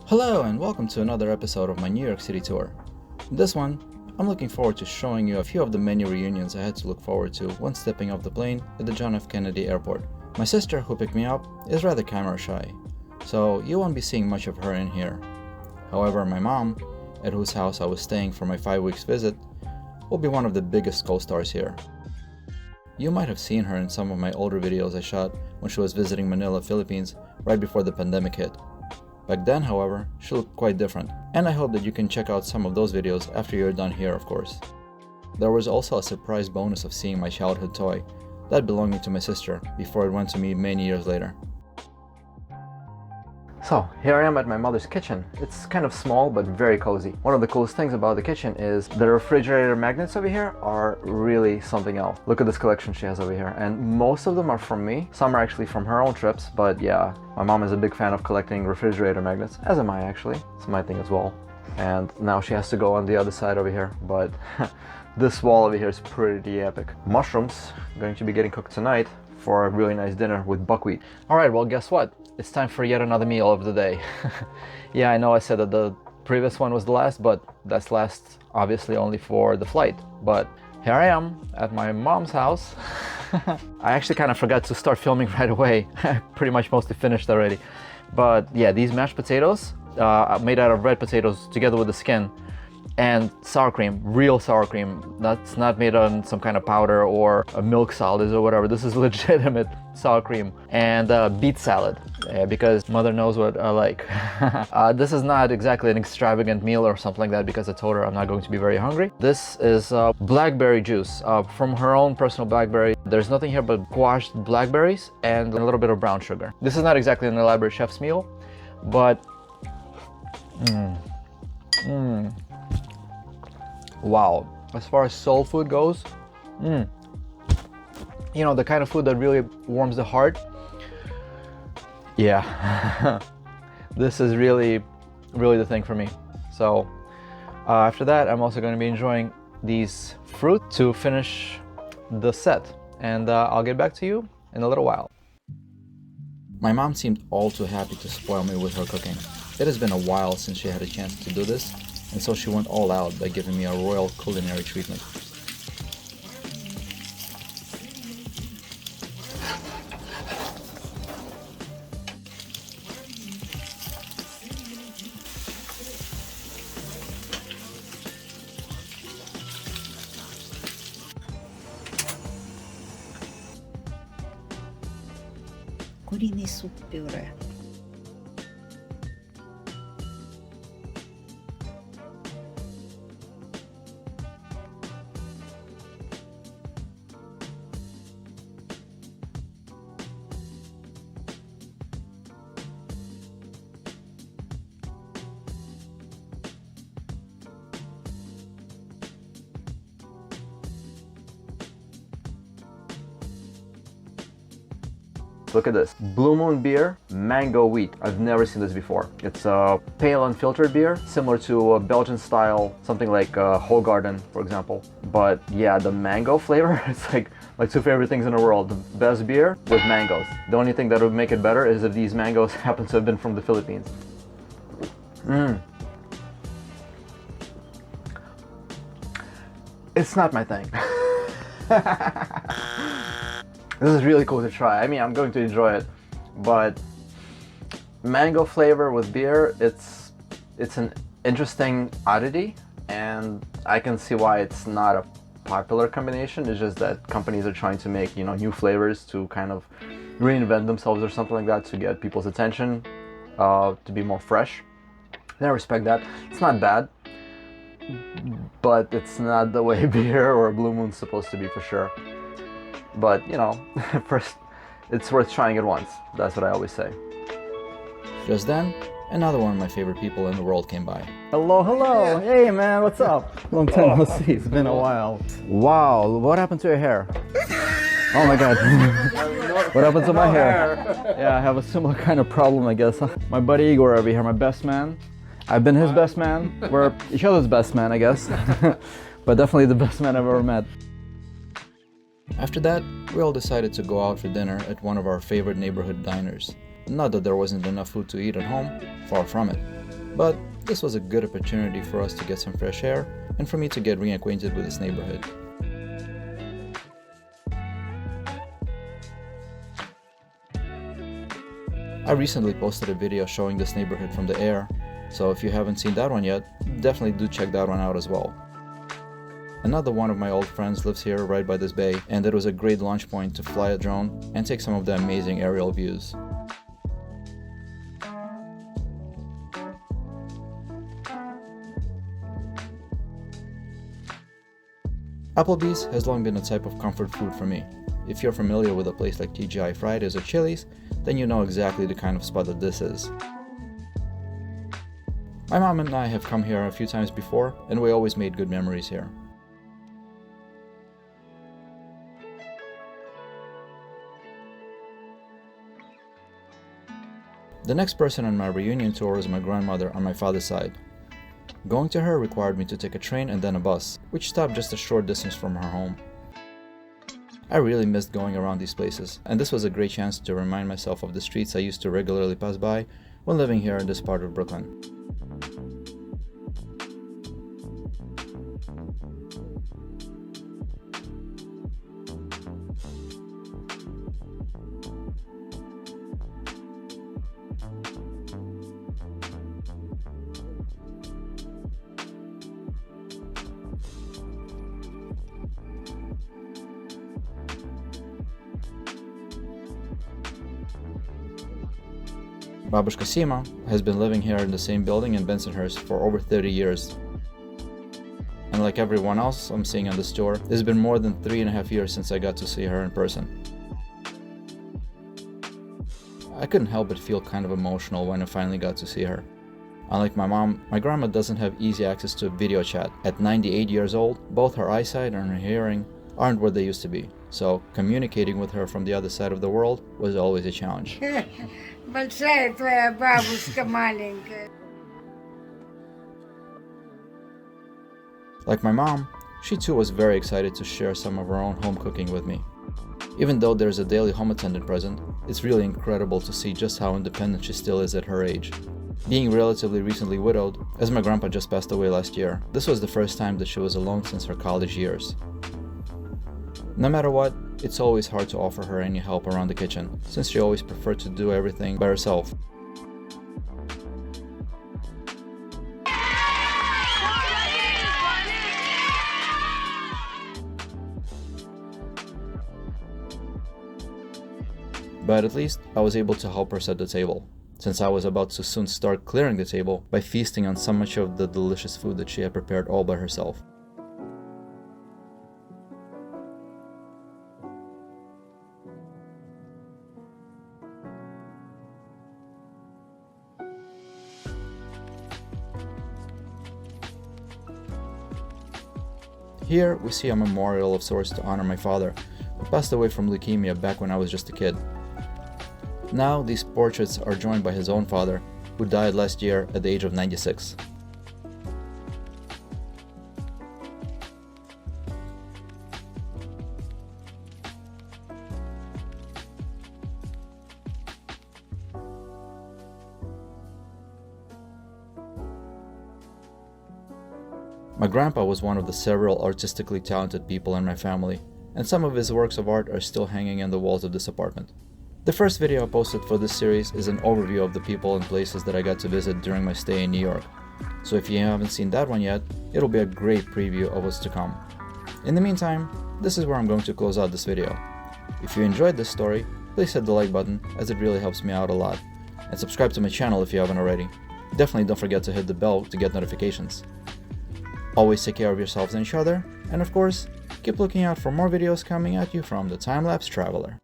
Hello and welcome to another episode of my New York City tour. In this one, I'm looking forward to showing you a few of the many reunions I had to look forward to once stepping off the plane at the John F. Kennedy Airport. My sister, who picked me up, is rather camera shy, so you won't be seeing much of her in here. However, my mom, at whose house I was staying for my 5 weeks visit, will be one of the biggest co-stars here. You might have seen her in some of my older videos I shot when she was visiting Manila, Philippines, right before the pandemic hit. Back then, however, she looked quite different, and I hope that you can check out some of those videos after you're done here, of course. There was also a surprise bonus of seeing my childhood toy, that belonging to my sister, before it went to me many years later. So, here I am at my mother's kitchen. It's kind of small, but very cozy. One of the coolest things about the kitchen is the refrigerator magnets over here are really something else. Look at this collection she has over here, and most of them are from me. Some are actually from her own trips, but yeah, my mom is a big fan of collecting refrigerator magnets, as am I actually. It's my thing as well. And now she has to go on the other side over here, but this wall over here is pretty epic. Mushrooms going to be getting cooked tonight for a really nice dinner with buckwheat. Alright, well guess what? It's time for yet another meal of the day. Yeah, I know I said that the previous one was the last, but that's last obviously only for the flight. But here I am at my mom's house. I actually kind of forgot to start filming right away. I pretty much mostly finished already. But yeah, these mashed potatoes, made out of red potatoes together with the skin, and sour cream, real sour cream. That's not made on some kind of powder or a milk solids or whatever. This is legitimate sour cream. And beet salad, because mother knows what I like. This is not exactly an extravagant meal or something like that, because I told her I'm not going to be very hungry. This is blackberry juice from her own personal blackberry. There's nothing here but squashed blackberries and a little bit of brown sugar. This is not exactly an elaborate chef's meal, but wow, as far as soul food goes, you know, the kind of food that really warms the heart. Yeah, this is really the thing for me. So after that, I'm also going to be enjoying these fruit to finish the set, and I'll get back to you in a little while. My mom seemed all too happy to spoil me with her cooking. It has been a while since she had a chance to do this, and so she went all out by giving me a royal culinary treatment. Kurini soup puree. Look at this. Blue Moon beer, mango wheat. I've never seen this before. It's a pale unfiltered beer, similar to a Belgian style, something like Whole Garden, for example. But yeah, the mango flavor, it's like my two favorite things in the world. The best beer with mangoes. The only thing that would make it better is if these mangoes happen to have been from the Philippines. It's not my thing. This is really cool to try. I mean, I'm going to enjoy it, but mango flavor with beer, it's an interesting oddity, and I can see why it's not a popular combination. It's just that companies are trying to make, you know, new flavors to kind of reinvent themselves or something like that to get people's attention, to be more fresh. And I respect that. It's not bad, but it's not the way beer or Blue Moon's supposed to be, for sure. But, you know, first, it's worth trying it once. That's what I always say. Just then, another one of my favorite people in the world came by. Hello, hello. Hey, man, what's up? Long time no see. It's been a while. Wow, what happened to your hair? Oh my God. What happened to my hair? Yeah, I have a similar kind of problem, I guess. My buddy Igor over here, my best man. I've been his best man. We're each other's best man, I guess. But definitely the best man I've ever met. After that, we all decided to go out for dinner at one of our favorite neighborhood diners. Not that there wasn't enough food to eat at home, far from it. But this was a good opportunity for us to get some fresh air and for me to get reacquainted with this neighborhood. I recently posted a video showing this neighborhood from the air, so if you haven't seen that one yet, definitely do check that one out as well. Another one of my old friends lives here right by this bay, and it was a great launch point to fly a drone and take some of the amazing aerial views. Applebee's has long been a type of comfort food for me. If you're familiar with a place like TGI Fridays or Chili's, then you know exactly the kind of spot that this is. My mom and I have come here a few times before, and we always made good memories here. The next person on my reunion tour is my grandmother on my father's side. Going to her required me to take a train and then a bus, which stopped just a short distance from her home. I really missed going around these places, and this was a great chance to remind myself of the streets I used to regularly pass by when living here in this part of Brooklyn. Babushka Sima has been living here in the same building in Bensonhurst for over 30 years. And like everyone else I'm seeing on this tour, it's been more than 3.5 years since I got to see her in person. I couldn't help but feel kind of emotional when I finally got to see her. Unlike my mom, my grandma doesn't have easy access to video chat. At 98 years old, both her eyesight and her hearing aren't what they used to be, so communicating with her from the other side of the world was always a challenge. Большая твоя бабушка маленькая. Like my mom, she too was very excited to share some of her own home cooking with me. Even though there's a daily home attendant present, it's really incredible to see just how independent she still is at her age. Being relatively recently widowed, as my grandpa just passed away last year, this was the first time that she was alone since her college years. No matter what, it's always hard to offer her any help around the kitchen, since she always preferred to do everything by herself. But at least I was able to help her set the table, since I was about to soon start clearing the table by feasting on so much of the delicious food that she had prepared all by herself. Here we see a memorial of sorts to honor my father, who passed away from leukemia back when I was just a kid. Now these portraits are joined by his own father, who died last year at the age of 96. My grandpa was one of the several artistically talented people in my family, and some of his works of art are still hanging in the walls of this apartment. The first video I posted for this series is an overview of the people and places that I got to visit during my stay in New York, so if you haven't seen that one yet, it'll be a great preview of what's to come. In the meantime, this is where I'm going to close out this video. If you enjoyed this story, please hit the like button, as it really helps me out a lot, and subscribe to my channel if you haven't already. Definitely don't forget to hit the bell to get notifications. Always take care of yourselves and each other, and of course, keep looking out for more videos coming at you from the Time-Lapse Traveler.